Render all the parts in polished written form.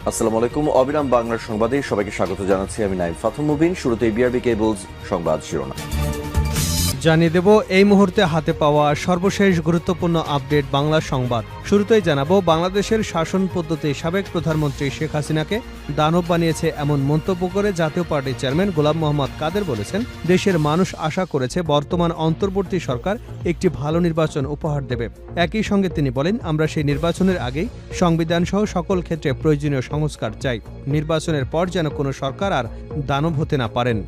আসসালামু আলাইকুম। অবিরাম বাংলার সংবাদে সবাইকে স্বাগত জানাচ্ছি। আমি নাইম ফাথুম মুবিন। শুরুতেই বিআরবি কেবলস সংবাদ শিরোনাম জানিয়ে দেব এই মুহূর্তে হাতে পাওয়া সর্বশেষ গুরুত্বপূর্ণ আপডেট বাংলা সংবাদ। শুরুতেই জানাবো, বাংলাদেশের শাসন পদ্ধতি সাবেক প্রধানমন্ত্রী শেখ হাসিনাকে দানব বানিয়েছে এমন মন্তব্য করে জাতীয় পার্টির চেয়ারম্যান গোলাম মোহাম্মদ কাদের বলেছেন, দেশের মানুষ আশা করেছে বর্তমান অন্তর্বর্তী সরকার একটি ভালো নির্বাচন উপহার দেবে। একই সঙ্গে তিনি বলেন, আমরা সেই নির্বাচনের আগেই সংবিধান সহ সকল ক্ষেত্রে প্রয়োজনীয় সংস্কার চাই। নির্বাচনের পর যেন কোনো সরকার আর দানব হতে না পারেন।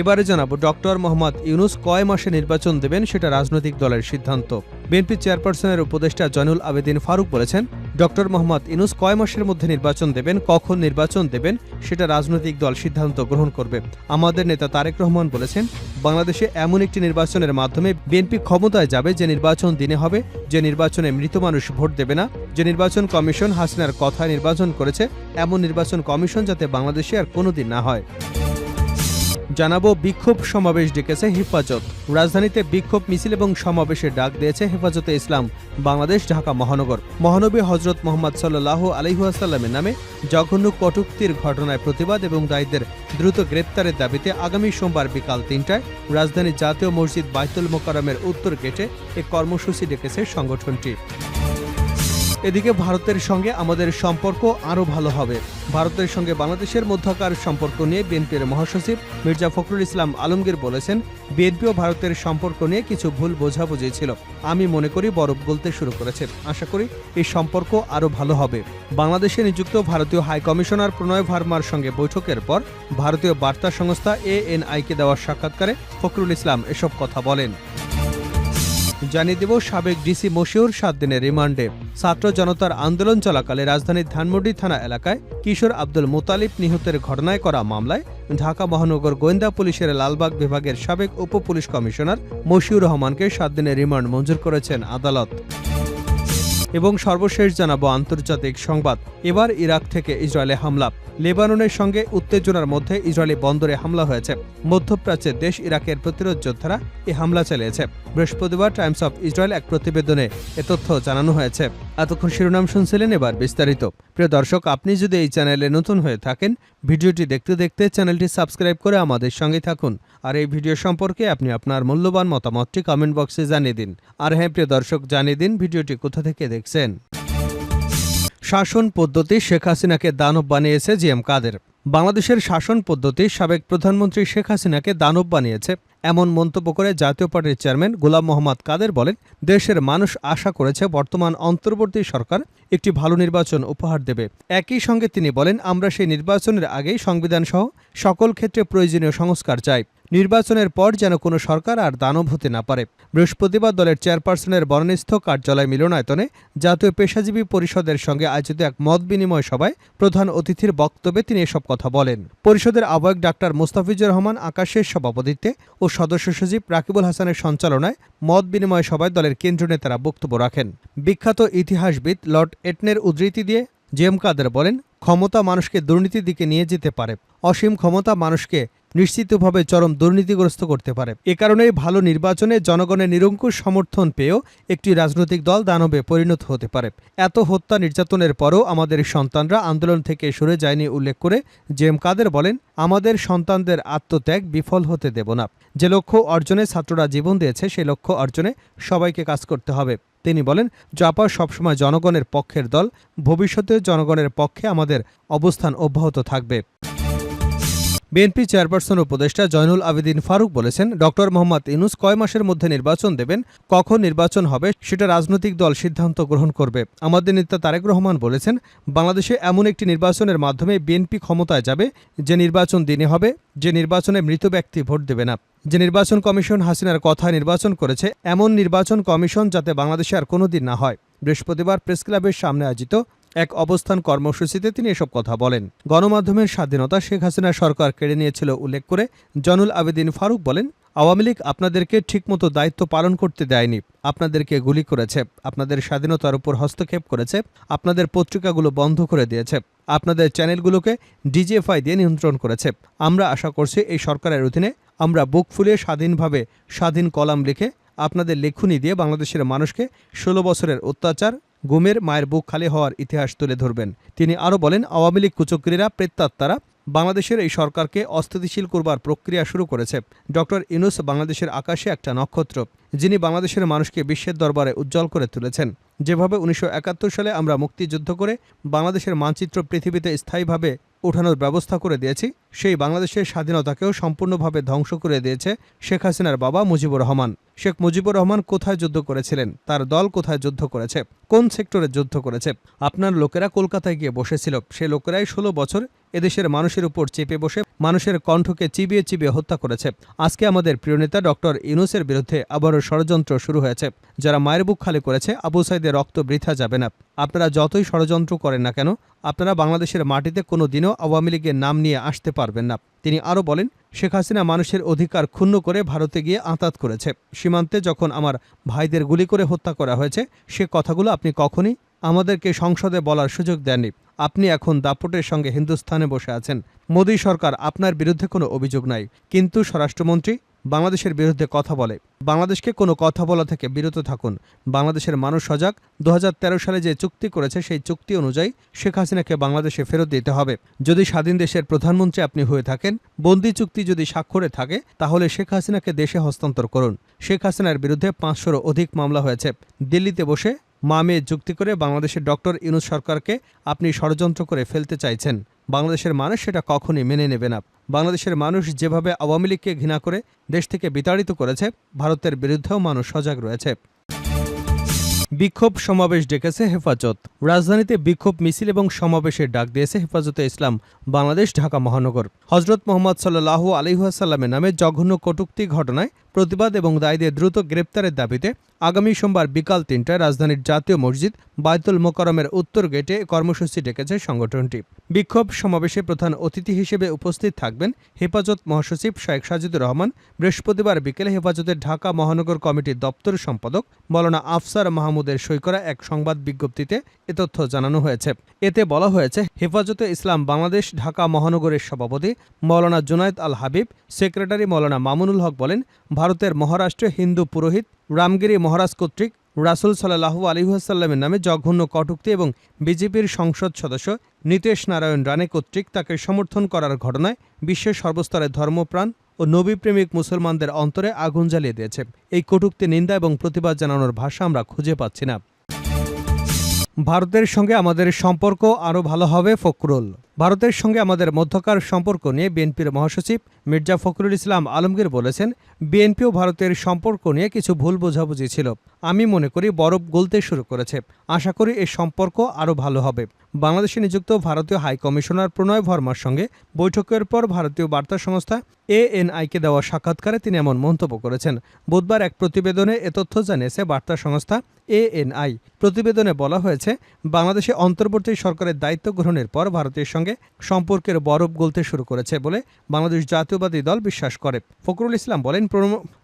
এবারে জানাবো, ডক্টর মোহাম্মদ ইউনূস কয় মাসে নির্বাচন দেবেন সেটা রাজনৈতিক দলের সিদ্ধান্ত। বিএনপি চেয়ারপারসনের উপদেষ্টা জয়নুল আবেদিন ফারুক বলেছেন, ডক্টর মোহাম্মদ ইউনূস কয় মাসের মধ্যে নির্বাচন দেবেন, কখন নির্বাচন দেবেন সেটা রাজনৈতিক দল সিদ্ধান্ত গ্রহণ করবে। আমাদের নেতা তারেক রহমান বলেছেন, বাংলাদেশে এমন একটি নির্বাচনের মাধ্যমে বিএনপি ক্ষমতায় যাবে যে নির্বাচন দিনে হবে, যে নির্বাচনে মৃত মানুষ ভোট দেবে না, যে নির্বাচন কমিশন হাসিনার কথায় নির্বাচন করেছে এমন নির্বাচন কমিশন যাতে বাংলাদেশে আর কোনোদিন না হয়। জানাবো, বিক্ষোভ সমাবেশ ডেকেছে হেফাজত। রাজধানীতে বিক্ষোভ মিছিল এবং সমাবেশের ডাক দিয়েছে হেফাজতে ইসলাম বাংলাদেশ ঢাকা মহানগর। মহানবী হজরত মোহাম্মদ সাল্লাল্লাহু আলাইহি ওয়াসাল্লামের নামে জঘন্য কটূক্তির ঘটনায় প্রতিবাদ এবং দায়ীদের দ্রুত গ্রেপ্তারের দাবিতে আগামী সোমবার বিকাল ৩টায় রাজধানীর জাতীয় মসজিদ বাইতুল মোকাররমের উত্তর গেটে এক কর্মসূচি ডেকেছে সংগঠনটি। এদিকে ভারতের সঙ্গে আমাদের সম্পর্ক আরও ভালো হবে। ভারতের সঙ্গে বাংলাদেশের মধ্যকার সম্পর্ক নিয়ে বিএনপির মহাসচিব মির্জা ফখরুল ইসলাম আলমগীর বলেছেন, বিএনপি ও ভারতের সম্পর্ক নিয়ে কিছু ভুল বোঝাবুঝি ছিল। আমি মনে করি বরফ গলতে শুরু করেছে। আশা করি এই সম্পর্ক আরও ভালো হবে। বাংলাদেশে নিযুক্ত ভারতীয় হাই কমিশনার প্রণয় ভার্মার সঙ্গে বৈঠকের পর ভারতীয় বার্তা সংস্থা ANI-কে দেওয়া সাক্ষাৎকারে ফখরুল ইসলাম এসব কথা বলেন। জানিয়ে দেব, সাবেক ডিসি মশিউর 7 দিনের রিমান্ডে। ছাত্র জনতার আন্দোলন চলাকালে রাজধানীর ধানমন্ডি থানা এলাকায় কিশোর আব্দুল মোতালিব নিহতের ঘটনায় করা মামলায় ঢাকা মহানগর গোয়েন্দা পুলিশের লালবাগ বিভাগের সাবেক উপ পুলিশ কমিশনার মশিউর রহমানকে 7 দিনের রিমান্ড মঞ্জুর করেছেন আদালত। এবং সর্বশেষ জানাবো আন্তর্জাতিক সংবাদ। এবার ইরাক থেকে ইসরায়েলে হামলা। লেবাননের সঙ্গে উত্তেজনার মধ্যে ইসরায়েলি বন্দরে হামলা হয়েছে। মধ্যপ্রাচ্যের দেশ ইরাকের প্রতিরোধ যোদ্ধারা এই হামলা চালিয়েছে। বৃহস্পতিবার টাইমস অফ ইসরায়েল এক প্রতিবেদনে এ তথ্য জানানো হয়েছে। এতক্ষণ শিরোনাম শুনছিলেন, এবার বিস্তারিত। প্রিয় দর্শক, আপনি যদি এই চ্যানেলে নতুন হয়ে থাকেন, ভিডিওটি দেখতে দেখতে চ্যানেলটি সাবস্ক্রাইব করে আমাদের সঙ্গে থাকুন। আর এই ভিডিও সম্পর্কে আপনি আপনার মূল্যবান মতামতটি কমেন্ট বক্সে জানিয়ে দিন। আর হ্যাঁ প্রিয় দর্শক, জানিয়ে দিন ভিডিওটি কোথা থেকে দেখছেন। শাসন পদ্ধতি শেখ হাসিনাকে দানব বানিয়েছে জিএম কাদের। বাংলাদেশের শাসন পদ্ধতি সাবেক প্রধানমন্ত্রী শেখ হাসিনাকে দানব বানিয়েছে এমন মন্তব্য করে জাতীয় পার্টির চেয়ারম্যান গোলাম মোহাম্মদ কাদের বলেন, দেশের মানুষ আশা করেছে বর্তমান অন্তর্বর্তী সরকার একটি ভালো নির্বাচন উপহার দেবে। একই সঙ্গে তিনি বলেন, আমরা সেই নির্বাচনের আগেই সংবিধান সহ সকল ক্ষেত্রে প্রয়োজনীয় সংস্কার চাই। নির্বাচনের পর যেন কোনো সরকার আর দানব হতে না পারে। বৃহস্পতিবার দলের চেয়ারপারসনের বর্ণস্থ কার্যালয় মিলনায়তনে জাতীয় পেশাজীবী পরিষদের সঙ্গে আয়োজিত এক মত বিনিময় সভায় প্রধান অতিথির বক্তব্যে তিনি এসব কথা বলেন। পরিষদের আহ্বায়ক ডাক্তার মোস্তাফিজুর রহমান আকাশের সভাপতিত্বে ও সদস্য সচিব রাকিবুল হাসানের সঞ্চালনায় মত বিনিময় সভায় দলের কেন্দ্রীয় নেতারা বক্তব্য রাখেন। বিখ্যাত ইতিহাসবিদ লর্ড এটনের উদ্ধৃতি দিয়ে জিএম কাদের বলেন, ক্ষমতা মানুষকে দুর্নীতির দিকে নিয়ে যেতে পারে। অসীম ক্ষমতা মানুষকে নিশ্চিতভাবে চরম দুর্নীতিগ্রস্ত করতে পারে। এ কারণেই ভালো নির্বাচনে জনগণের নিরঙ্কুশ সমর্থন পেয়েও একটি রাজনৈতিক দল দানবে পরিণত হতে পারে। এত হত্যা নির্যাতনের পরও আমাদের সন্তানরা আন্দোলন থেকে সরে যায়নি উল্লেখ করে জিএম কাদের বলেন, আমাদের সন্তানদের আত্মত্যাগ বিফল হতে দেব না। যে লক্ষ্য অর্জনে ছাত্ররা জীবন দিয়েছে সেই লক্ষ্য অর্জনে সবাইকে কাজ করতে হবে। তিনি বলেন, জাপা সবসময় জনগণের পক্ষের দল, ভবিষ্যতে জনগণের পক্ষে আমাদের অবস্থান অব্যাহত থাকবে। বিএনপি চেয়ারপারসন উপদেষ্টা জয়নুল আবেদিন ফারুক বলেছেন, ডক্টর মোহাম্মদ ইউনূস কয় মাসের মধ্যে নির্বাচন দেবেন, কখন নির্বাচন হবে সেটা রাজনৈতিক দল সিদ্ধান্ত গ্রহণ করবে। আমাদের নেতা তারেক রহমান বলেছেন, বাংলাদেশে এমন একটি নির্বাচনের মাধ্যমে বিএনপি ক্ষমতায় যাবে যে নির্বাচন দিনে হবে, যে নির্বাচনে মৃত ব্যক্তি ভোট দেবে না, যে নির্বাচন কমিশন হাসিনার কথায় নির্বাচন করেছে এমন নির্বাচন কমিশন যাতে বাংলাদেশে আর কোনোদিন না হয়। বৃহস্পতিবার প্রেস ক্লাবের সামনে আয়োজিত এক অবস্থান কর্মসূচিতে তিনি এসব কথা বলেন। গণমাধ্যমের স্বাধীনতা শেখ হাসিনা সরকার কেড়ে নিয়েছিল উল্লেখ করে জয়নুল আবেদিন ফারুক বলেন, আওয়ামী লীগ আপনাদেরকে ঠিকমতো দায়িত্ব পালন করতে দেয়নি, আপনাদেরকে গুলি করেছে, আপনাদের স্বাধীনতার উপর হস্তক্ষেপ করেছে, আপনাদের পত্রিকাগুলো বন্ধ করে দিয়েছে, আপনাদের চ্যানেলগুলোকে ডিজিএফআই দিয়ে নিয়ন্ত্রণ করেছে। আমরা আশা করছি এই সরকারের অধীনে আমরা বুক ফুলিয়ে স্বাধীনভাবে স্বাধীন কলাম লিখে আপনাদের লেখনী দিয়ে বাংলাদেশের মানুষকে 16 বছরের অত্যাচার গুমের মায়ের বুক খালি হওয়ার ইতিহাস তুলে ধরবেন। তিনি আরও বলেন, আওয়ামী লীগ কুচক্রীরা প্রেতাত্মারা বাংলাদেশের এই সরকারকে অস্থিতিশীল করবার প্রক্রিয়া শুরু করেছে। ডক্টর ইউনূস বাংলাদেশের আকাশে একটা নক্ষত্র, যিনি বাংলাদেশের মানুষকে বিশ্বের দরবারে উজ্জ্বল করে তুলেছেন। যেভাবে 1971 সালে আমরা মুক্তিযুদ্ধ করে বাংলাদেশের মানচিত্র পৃথিবীতে স্থায়ীভাবে ওঠানোর ব্যবস্থা করে দিয়েছি, সেই বাংলাদেশের স্বাধীনতাকেও সম্পূর্ণভাবে ধ্বংস করে দিয়েছে শেখ হাসিনার বাবা মুজিবুর রহমান। শেখ মুজিবুর রহমান কোথায় যুদ্ধ করেছিলেন? তার দল কোথায় যুদ্ধ করেছে? কোন সেক্টরে যুদ্ধ করেছে? আপনার লোকেরা কলকাতায় গিয়ে বসেছিল। সে লোকেরাই 16 বছর এদেশের মানুষের উপর চেপে বসে মানুষের কণ্ঠকে চিবিয়ে চিবিয়ে হত্যা করেছে। আজকে আমাদের প্রিয় নেতা ডক্টর ইউনূসের বিরুদ্ধে আবারও ষড়যন্ত্র শুরু হয়েছে। যারা মায়ের বুক খালি করেছে, আবু সাইদের রক্ত বৃথা যাবে না। আপনারা যতই ষড়যন্ত্র করেন না কেন, আপনারা বাংলাদেশের মাটিতে কোনো দিনও আওয়ামী লীগের নাম নিয়ে আসতে পারবেন না। তিনি আরও বলেন, শেখ হাসিনা মানুষের অধিকার ক্ষুণ্ণ করে ভারতে গিয়ে আঁতাত করেছে। সীমান্তে যখন আমার ভাইদের গুলি করে হত্যা করা হয়েছে, সে কথাগুলো আপনি কখনই আমাদেরকে সংসদে বলার সুযোগ দেননি। আপনি এখন দাপটের সঙ্গে হিন্দুস্থানে বসে আছেন। মোদী সরকার, আপনার বিরুদ্ধে কোনো অভিযোগ নাই, কিন্তু স্বরাষ্ট্রমন্ত্রী বাংলাদেশের বিরুদ্ধে কথা বলে। বাংলাদেশকে কোনো কথা বলা থেকে বিরত থাকুন। বাংলাদেশের মানুষ সজাগ। 2013 সালে যে চুক্তি করেছে, সেই চুক্তি অনুযায়ী শেখ হাসিনাকে বাংলাদেশে ফেরত দিতে হবে। যদি স্বাধীন দেশের প্রধানমন্ত্রী আপনি হয়ে থাকেন, বন্দি চুক্তি যদি স্বাক্ষরে থাকে, তাহলে শেখ হাসিনাকে দেশে হস্তান্তর করুন। শেখ হাসিনার বিরুদ্ধে 500-ও অধিক মামলা হয়েছে। দিল্লিতে বসে মেয়ে যুক্তি করে বাংলাদেশের ডক্টর ইউনূস সরকারকে আপনি ষড়যন্ত্র করে ফেলতে চাইছেন। বাংলাদেশের মানুষ সেটা কখনই মেনে নেবে না। বাংলাদেশের মানুষ যেভাবে আওয়ামী লীগকে ঘৃণা করে দেশ থেকে বিতাড়িত করেছে, ভারতের বিরুদ্ধেও মানুষ সজাগ রয়েছে। বিক্ষোভ সমাবেশ ডেকেছে হেফাজত। রাজধানীতে বিক্ষোভ মিছিল এবং সমাবেশের ডাক দিয়েছে হেফাজতে ইসলাম বাংলাদেশ ঢাকা মহানগর। হজরত মোহাম্মদ সাল্লাল্লাহু আলাইহি ওয়াসাল্লামের নামে জঘন্য কটূক্তি ঘটনায় প্রতিবাদ এবং দায়ীদের দ্রুত গ্রেপ্তারের দাবিতে আগামী সোমবার বিকাল 3টায় রাজধানীর জাতীয় মসজিদ বায়তুল মোকাররমের উত্তর গেটে কর্মসূচি ডেকেছে সংগঠনটি। বিক্ষোভ সমাবেশে প্রধান অতিথি হিসেবে উপস্থিত থাকবেন হেফাজত মহাসচিব শেখ সাজিদুর রহমান। বৃহস্পতিবার বিকেলে হেফাজতের ঢাকা মহানগর কমিটির দপ্তর সম্পাদক মাওলানা আফসার মাহমুদের সই করা এক সংবাদ বিজ্ঞপ্তিতে এ তথ্য জানানো হয়েছে। এতে বলা হয়েছে, হেফাজতে ইসলাম বাংলাদেশ ঢাকা মহানগরের সভাপতি মাওলানা জুনায়েদ আল হাবিব, সেক্রেটারি মাওলানা মামুনুল হক বলেন, ভারতের মহারাষ্ট্রে হিন্দু পুরোহিত রামগিরি মহারাজ কর্তৃক রাসূল সাল্লাল্লাহু আলাইহি ওয়াসাল্লামের নামে জঘন্য কটূক্তি এবং বিজেপির সংসদ সদস্য নীতেশ নারায়ণ রানে কর্তৃক তাকে সমর্থন করার ঘটনায় বিশ্বের সর্বস্তরের ধর্মপ্রাণ ও নবীপ্রেমিক মুসলমানদের অন্তরে আগুন জ্বালিয়ে দিয়েছে। এই কটূক্তি নিন্দা এবং প্রতিবাদ জানানোর ভাষা আমরা খুঁজে পাচ্ছি না। ভারতের সঙ্গে আমাদের সম্পর্ক আরও ভালো হবে, ফখরুল। ভারতের সঙ্গে আমাদের মধ্যকার সম্পর্ক নিয়ে বিএনপির মহাসচিব মির্জা ফখরুল ইসলাম আলমগীর বলেছেন, বিএনপি ও ভারতের সম্পর্ক নিয়ে কিছু ভুল বোঝাবুঝি ছিল। আমি মনে করি বরফ গলতে শুরু করেছে। আশা করি এই সম্পর্ক আরও ভালো হবে। বাংলাদেশে নিযুক্ত ভারতীয় হাই কমিশনার প্রণয় ভার্মার সঙ্গে বৈঠকের পর ভারতীয় বার্তা সংস্থা ANI-কে দেওয়া সাক্ষাৎকারে তিনি এমন মন্তব্য করেছেন। বুধবার এক প্রতিবেদনে এ তথ্য জানিয়েছে বার্তা সংস্থা ANI। প্রতিবেদনে বলা হয়েছে, বাংলাদেশে অন্তর্বর্তী সরকারের দায়িত্ব গ্রহণের পর ভারতের সঙ্গে সম্পর্কের বরফ গলতে শুরু করেছে বলে বাংলাদেশ জাতীয়বাদী দল বিশ্বাস করে। ফখরুল ইসলাম বলেন,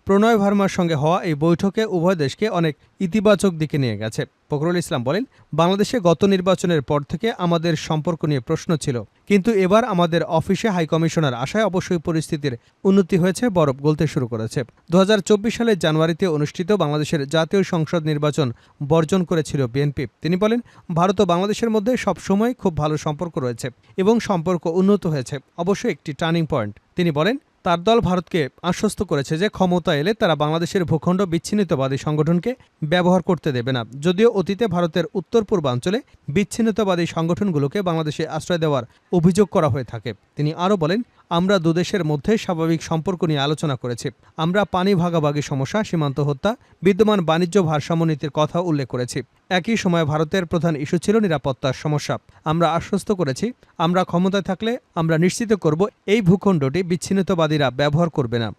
প্রণয় ভার্মার সঙ্গে হওয়া এই বৈঠকে উভয় দেশকে অনেক ইতিবাচক দিকে নিয়ে গেছে। ফখরুল ইসলাম বলেন, বাংলাদেশে গত নির্বাচনের পর থেকে আমাদের সম্পর্ক নিয়ে প্রশ্ন ছিল, কিন্তু এবার আমাদের অফিসে হাইকমিশনার আসায় অবশ্যই পরিস্থিতির উন্নতি হয়েছে, বরফ গলতে শুরু করেছে। 2024 সালের জানুয়ারিতে অনুষ্ঠিত বাংলাদেশের জাতীয় সংসদ নির্বাচন বর্জন করেছিল বিএনপি। তিনি বলেন, ভারত ও বাংলাদেশের মধ্যে সবসময় খুব ভালো সম্পর্ক রয়েছে এবং সম্পর্ক উন্নত হয়েছে, অবশ্যই একটি টার্নিং পয়েন্ট। তিনি বলেন, তার দল ভারতকে আশ্বস্ত করেছে যে ক্ষমতা এলে তারা বাংলাদেশের ভূখণ্ড বিচ্ছিন্নতাবাদী সংগঠনকে ব্যবহার করতে দেবে না। যদিও অতীতে ভারতের উত্তর পূর্বাঞ্চলে বিচ্ছিন্নতাবাদী সংগঠনগুলোকে বাংলাদেশে আশ্রয় দেওয়ার অভিযোগ করা হয়ে থাকে। তিনি আরও বলেন, আমরা দুদেশের মধ্যে স্বাভাবিক সম্পর্ক নিয়ে আলোচনা করেছি। আমরা পানি ভাগাভাগি সমস্যা, সীমান্ত হত্যা, বিদ্যমান বাণিজ্য ভারসাম্য নীতির কথা উল্লেখ করেছি। একই সময় ভারতের প্রধান ইস্যু ছিল নিরাপত্তার সমস্যা। আমরা আশ্বস্ত করেছি, আমরা ক্ষমতায় থাকলে আমরা নিশ্চিত করব এই ভূখণ্ডটি বিচ্ছিন্নতাবাদীরা ব্যবহার করবে না।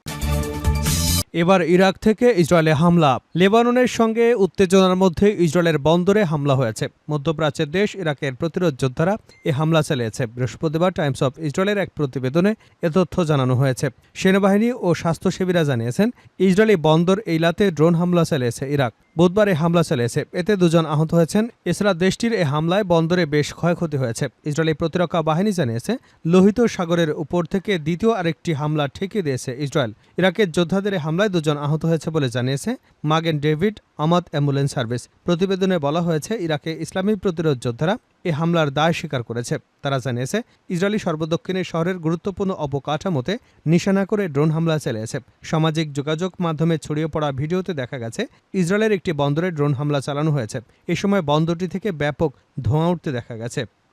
এবার ইরাক থেকে ইসরায়েলে হামলা। লেবাননের সঙ্গে উত্তেজনার মধ্যে ইসরায়েলের বন্দরে হামলা হয়েছে। মধ্যপ্রাচ্যের দেশ ইরাকের প্রতিরোধ যোদ্ধারা এ হামলা চালিয়েছে। বৃহস্পতিবার টাইমস অফ ইসরায়েলের এক প্রতিবেদনে এ তথ্য জানানো হয়েছে। সেনাবাহিনী ও স্বাস্থ্যসেবীরা জানিয়েছেন, ইসরায়েলি বন্দর এইলাতে ড্রোন হামলা চালিয়েছে ইরাক। বুধবার এই হামলা চালিয়েছে। এতে 2 জন আহত হয়েছেন। এছাড়া দেশটির এই হামলায় বন্দরে বেশ ক্ষয়ক্ষতি হয়েছে। ইসরায়েলি প্রতিরক্ষা বাহিনী জানিয়েছে, লোহিত সাগরের উপর থেকে দ্বিতীয় আরেকটি হামলা ঠেকিয়ে দিয়েছে ইসরায়েল। ইরাকের যোদ্ধাদের এই হামলায় 2 জন আহত হয়েছে বলে জানিয়েছে মাগেন ডেভিড আমাদ অ্যাম্বুলেন্স সার্ভিস। প্রতিবেদনে বলা হয়েছে, ইরাকে ইসলামী প্রতিরোধ যোদ্ধারা এই হামলার দায় স্বীকার করেছে। তারা জানিয়েছে, ইসরায়েলি সর্বদক্ষিণের শহরের গুরুত্বপূর্ণ অবকাঠামোতে নিশানা করে ড্রোন হামলা চালিয়েছে। সামাজিক যোগাযোগ মাধ্যমে ছড়িয়ে পড়া ভিডিওতে দেখা গেছে, ইসরায়েলের একটি বন্দরে ড্রোন হামলা চালানো হয়েছে। এ সময় বন্দরটি থেকে ব্যাপক ধোঁয়া উঠতে দেখা গেছে।